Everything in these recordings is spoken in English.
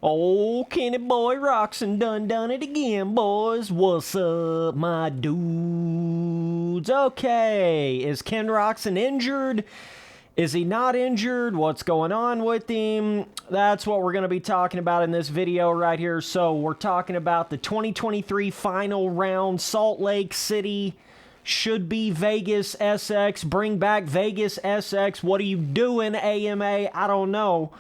Oh, Kenny boy Roczen done it again, boys. What's up, my dudes? Okay, is Ken Roczen injured? Is he not injured? What's going on with him? That's what we're going to be talking about in this video right here. So we're talking about the 2023 final round, Salt Lake City. Should be Vegas SX. Bring back Vegas SX. What are you doing, AMA? I don't know.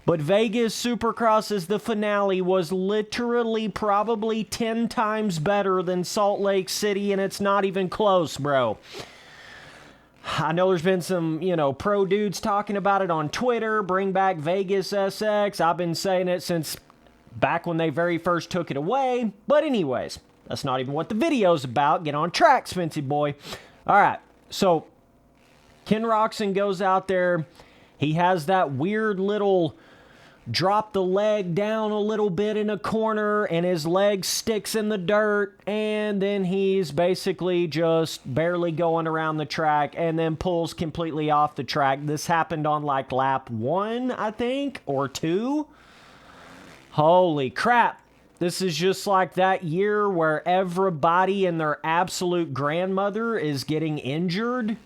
But Vegas Supercross as the finale was literally probably 10 times better than Salt Lake City, and it's not even close, bro. I know there's been some, pro dudes talking about it on Twitter. Bring back Vegas SX. I've been saying it since back when they very first took it away. But anyways, that's not even what the video's about. Get on track, Spency boy. All right, so Ken Roczen goes out there. He has that weird little drop the leg down a little bit in a corner, and his leg sticks in the dirt, and then he's basically just barely going around the track and then pulls completely off the track. This happened on like lap 1, I think, or 2. Holy crap. This is just like that year where everybody and their absolute grandmother is getting injured,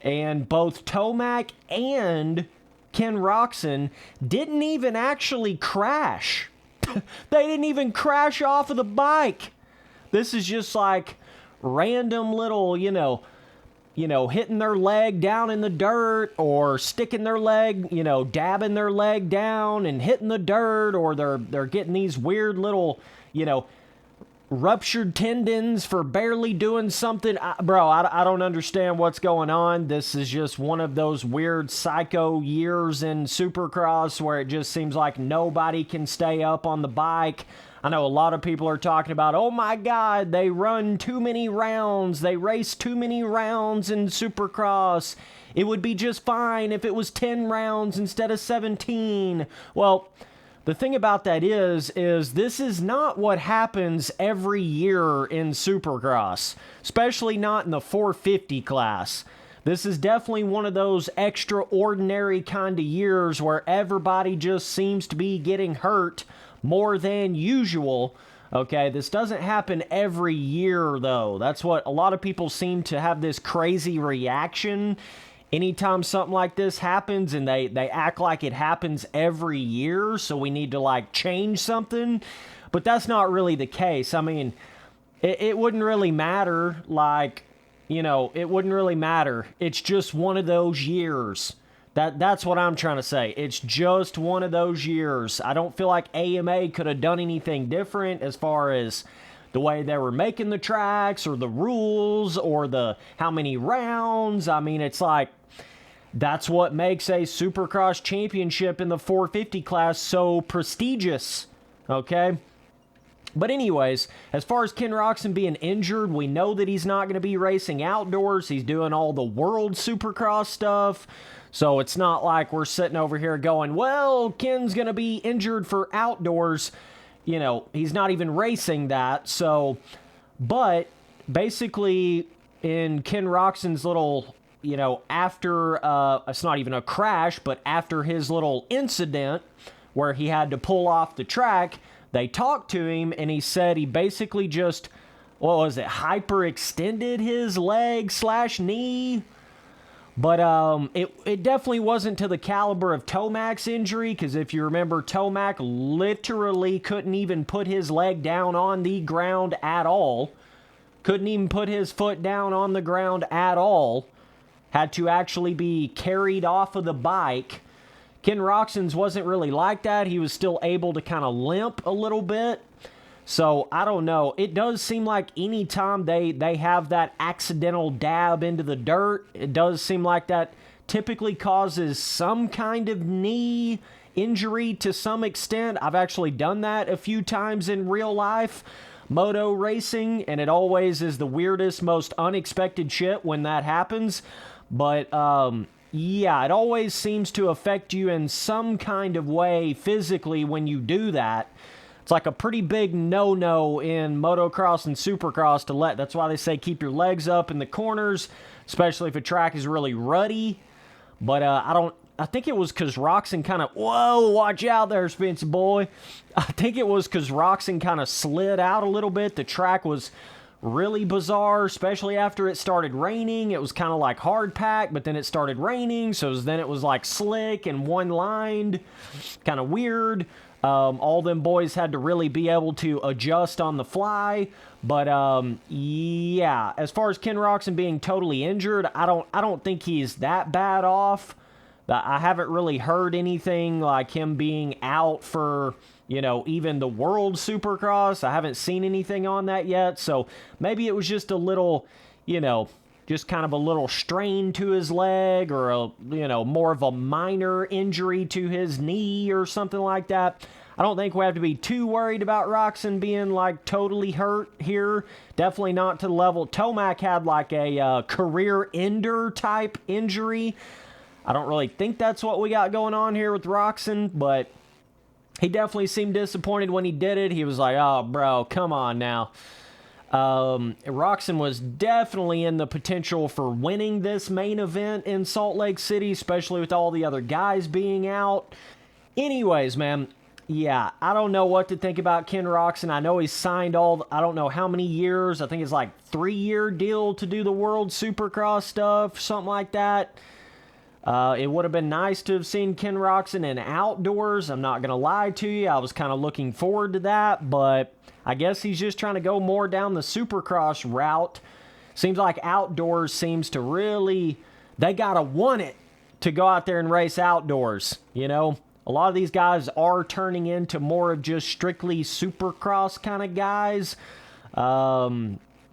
and both Tomac and Ken Roczen didn't even actually crash. They didn't even crash off of the bike. This is just like random little, hitting their leg down in the dirt, or sticking their leg, dabbing their leg down and hitting the dirt, or they're getting these weird little, ruptured tendons for barely doing something. Bro, I don't understand what's going on. This is just one of those weird psycho years in Supercross where it just seems like nobody can stay up on the bike. I know a lot of people are talking about, oh my God, they run too many rounds. They race too many rounds in Supercross. It would be just fine if it was 10 rounds instead of 17. Well, the thing about that is this is not what happens every year in Supercross, especially not in the 450 class. This is definitely one of those extraordinary kind of years where everybody just seems to be getting hurt more than usual. Okay, this doesn't happen every year, though. That's what a lot of people seem to have, this crazy reaction anytime something like this happens, and they act like it happens every year, so we need to change something. But that's not really the case. I mean, it wouldn't really matter. It wouldn't really matter. It's just one of those years. That's what I'm trying to say. It's just one of those years. I don't feel like AMA could have done anything different as far as the way they were making the tracks, or the rules, or the how many rounds. I mean, it's like, that's what makes a Supercross championship in the 450 class so prestigious, okay? But anyways, as far as Ken Roczen being injured, we know that he's not going to be racing outdoors. He's doing all the World Supercross stuff. So it's not like we're sitting over here going, well, Ken's going to be injured for outdoors. He's not even racing that. So, but basically in Ken Roczen's little, after, it's not even a crash, but after his little incident where he had to pull off the track, they talked to him, and he said he basically just, hyperextended his leg / knee. But it definitely wasn't to the caliber of Tomac's injury, because if you remember, Tomac literally couldn't even put his leg down on the ground at all. Couldn't even put his foot down on the ground at all. Had to actually be carried off of the bike. Ken Roczen's wasn't really like that. He was still able to kind of limp a little bit. So, I don't know. It does seem like anytime they have that accidental dab into the dirt, it does seem like that typically causes some kind of knee injury to some extent. I've actually done that a few times in real life, moto racing, and it always is the weirdest, most unexpected shit when that happens. But, yeah, it always seems to affect you in some kind of way physically when you do that. It's like a pretty big no-no in motocross and supercross to let. That's why they say keep your legs up in the corners, especially if a track is really rutty. But I don't think it was because Roczen kind of, whoa, watch out there, Spencer boy. I think it was because Roczen kind of slid out a little bit. The track was really bizarre, especially after it started raining. It was kind of like hard pack, but then it started raining, so then it was like slick and one-lined, kind of weird. All them boys had to really be able to adjust on the fly. But yeah, as far as Ken Roczen being totally injured, I don't think he's that bad off. I haven't really heard anything like him being out for, you know, even the World Supercross. I haven't seen anything on that yet. So maybe it was just a little, you know, just kind of a little strain to his leg, or a, you know, more of a minor injury to his knee or something like that. I don't think we have to be too worried about Roczen being like totally hurt here. Definitely not to the level. Tomac had like a career ender type injury. I don't really think that's what we got going on here with Roczen, but he definitely seemed disappointed when he did it. He was like, oh, bro, come on now. Roczen was definitely in the potential for winning this main event in Salt Lake City, especially with all the other guys being out. Anyways, man, yeah, I don't know what to think about Ken Roczen. I know he's signed I don't know how many years. I think it's like 3-year deal to do the World Supercross stuff, something like that. It would have been nice to have seen Ken Roczen in outdoors. I'm not going to lie to you. I was kind of looking forward to that, but I guess he's just trying to go more down the Supercross route. Seems like outdoors seems to really, they got to want it to go out there and race outdoors, you know? A lot of these guys are turning into more of just strictly Supercross kind of guys.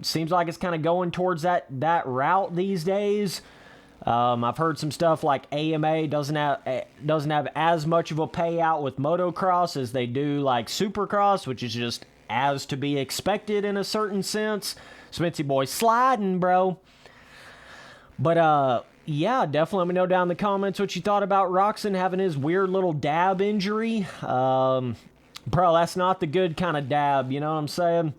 Seems like it's kind of going towards that route these days. I've heard some stuff like AMA doesn't have as much of a payout with motocross as they do like Supercross, which is just as to be expected in a certain sense. Smitzy boy sliding, bro. But yeah, definitely let me know down in the comments what you thought about Roczen having his weird little dab injury. Bro, that's not the good kind of dab, you know what I'm saying?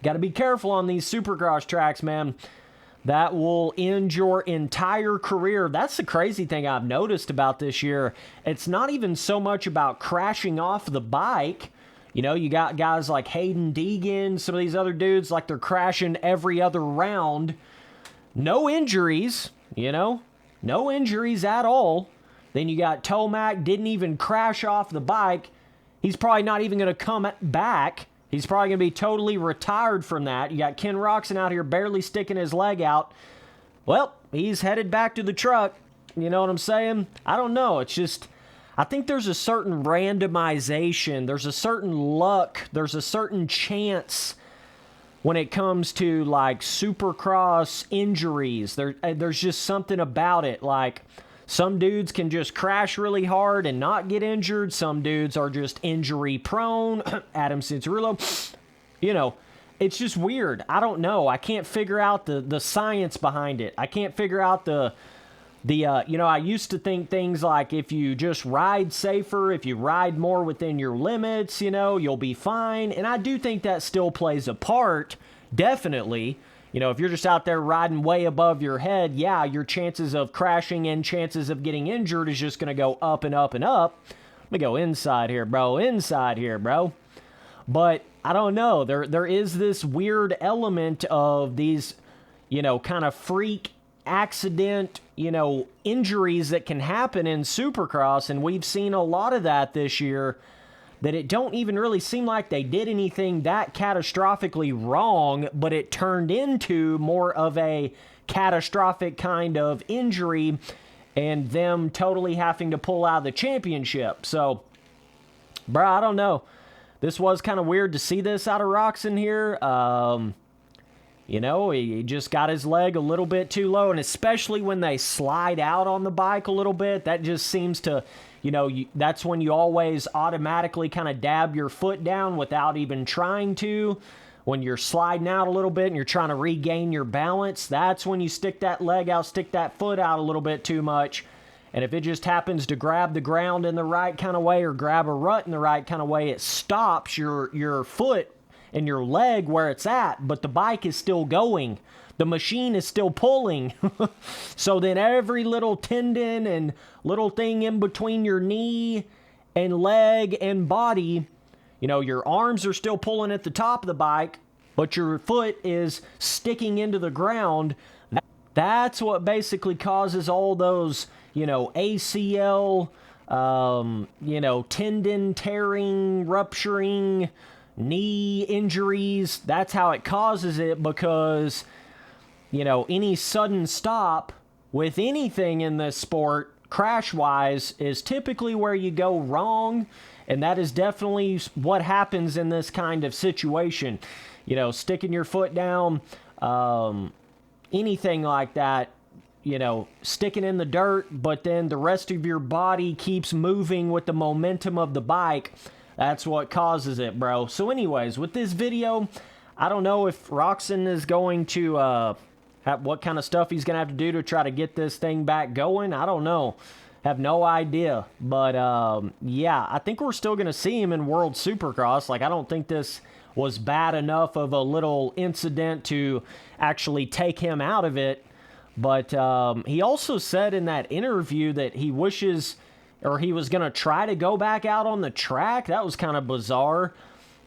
Got to be careful on these Supercross tracks, man. That will end your entire career. That's the crazy thing I've noticed about this year. It's not even so much about crashing off the bike. You know, you got guys like Hayden Deegan, some of these other dudes, like they're crashing every other round. No injuries, you know, no injuries at all. Then you got Tomac, didn't even crash off the bike. He's probably not even going to come back. He's probably going to be totally retired from that. You got Ken Roczen out here barely sticking his leg out. Well, he's headed back to the truck. You know what I'm saying? I don't know. It's just, I think there's a certain randomization. There's a certain luck. There's a certain chance when it comes to, like, Supercross injuries. There's just something about it. Like, some dudes can just crash really hard and not get injured. Some dudes are just injury prone. Adam Cincerillo. You know, it's just weird. I don't know. I can't figure out the science behind it. I can't figure out you know, I used to think things like if you just ride safer, if you ride more within your limits, you know, you'll be fine. And I do think that still plays a part, definitely. You know, if you're just out there riding way above your head, yeah, your chances of crashing and chances of getting injured is just going to go up and up and up. Let me go inside here, bro. Inside here, bro. But I don't know. There is this weird element of these, you know, kind of freak accident, you know, injuries that can happen in Supercross. And we've seen a lot of that this year. That it don't even really seem like they did anything that catastrophically wrong, but it turned into more of a catastrophic kind of injury and them totally having to pull out of the championship. So, bro, I don't know. This was kind of weird to see this out of Roczen here. You know, he just got his leg a little bit too low, and especially when they slide out on the bike a little bit, that just seems to... You know, that's when you always automatically kind of dab your foot down without even trying to. When you're sliding out a little bit and you're trying to regain your balance, that's when you stick that leg out, stick that foot out a little bit too much. And if it just happens to grab the ground in the right kind of way or grab a rut in the right kind of way, it stops your foot and your leg where it's at, but the bike is still going. the machine is still pulling. So then every little tendon and little thing in between your knee and leg and body, you know, your arms are still pulling at the top of the bike, but your foot is sticking into the ground. That's what basically causes all those, you know, ACL, you know, tendon tearing, rupturing, knee injuries. That's how it causes it, because, you know, any sudden stop with anything in this sport, crash-wise, is typically where you go wrong, and that is definitely what happens in this kind of situation. You know, sticking your foot down, anything like that, you know, sticking in the dirt, but then the rest of your body keeps moving with the momentum of the bike. That's what causes it, bro. So anyways, with this video, I don't know if Roczen is going to, what kind of stuff he's going to have to do to try to get this thing back going. I don't know. Have no idea. But, yeah, I think we're still going to see him in World Supercross. Like, I don't think this was bad enough of a little incident to actually take him out of it. But he also said in that interview that he wishes, or he was going to try to go back out on the track. That was kind of bizarre.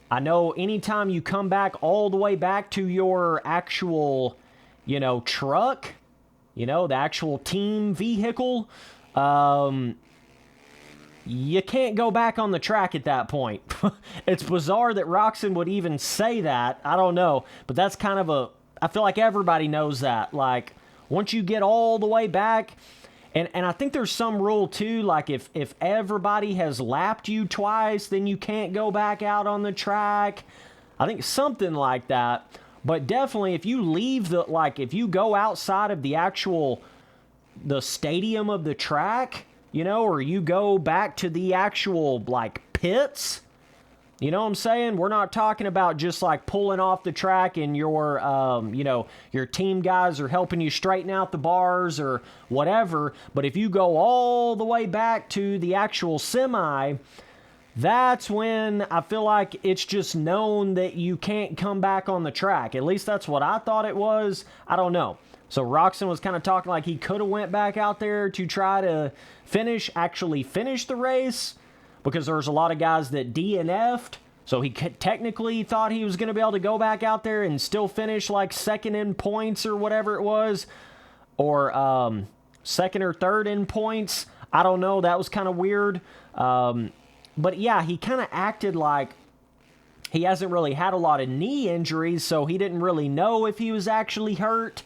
I know anytime you come back all the way back to your actual, you know, truck, you know, the actual team vehicle, you can't go back on the track at that point. It's bizarre that Roczen would even say that. I don't know. But that's kind of I feel like everybody knows that. Like, once you get all the way back, and I think there's some rule too, like if everybody has lapped you twice, then you can't go back out on the track. I think something like that. But definitely if you leave if you go outside of the stadium of the track, you know, or you go back to the actual, like, pits, you know what I'm saying? We're not talking about just, like, pulling off the track and your, you know, your team guys are helping you straighten out the bars or whatever. But if you go all the way back to the actual semi, that's when I feel like it's just known that you can't come back on the track. At least that's what I thought it was. I don't know. So Roczen was kind of talking like he could have went back out there to try to actually finish the race, because there's a lot of guys that DNF'd. So he technically thought he was going to be able to go back out there and still finish like second in points or whatever it was, or second or third in points. I don't know. That was kind of weird. But yeah, he kind of acted like he hasn't really had a lot of knee injuries, so he didn't really know if he was actually hurt.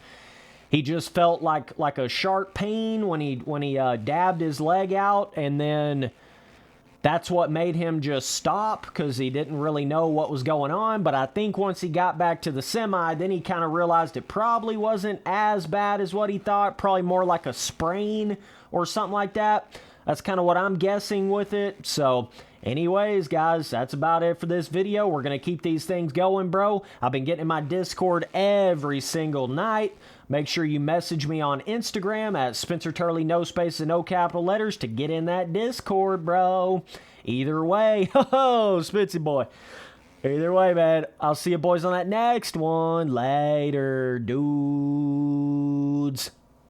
He just felt like a sharp pain when he dabbed his leg out, and then that's what made him just stop, because he didn't really know what was going on. But I think once he got back to the semi, then he kind of realized it probably wasn't as bad as what he thought. Probably more like a sprain or something like that. That's kind of what I'm guessing with it. So anyways, guys, that's about it for this video. We're going to keep these things going, bro. I've been getting in my Discord every single night. Make sure you message me on Instagram at Spencer Turley, no spaces and no capital letters, to get in that Discord, bro. Either way, ho, Spitzy boy. Either way, man, I'll see you boys on that next one. Later, dudes.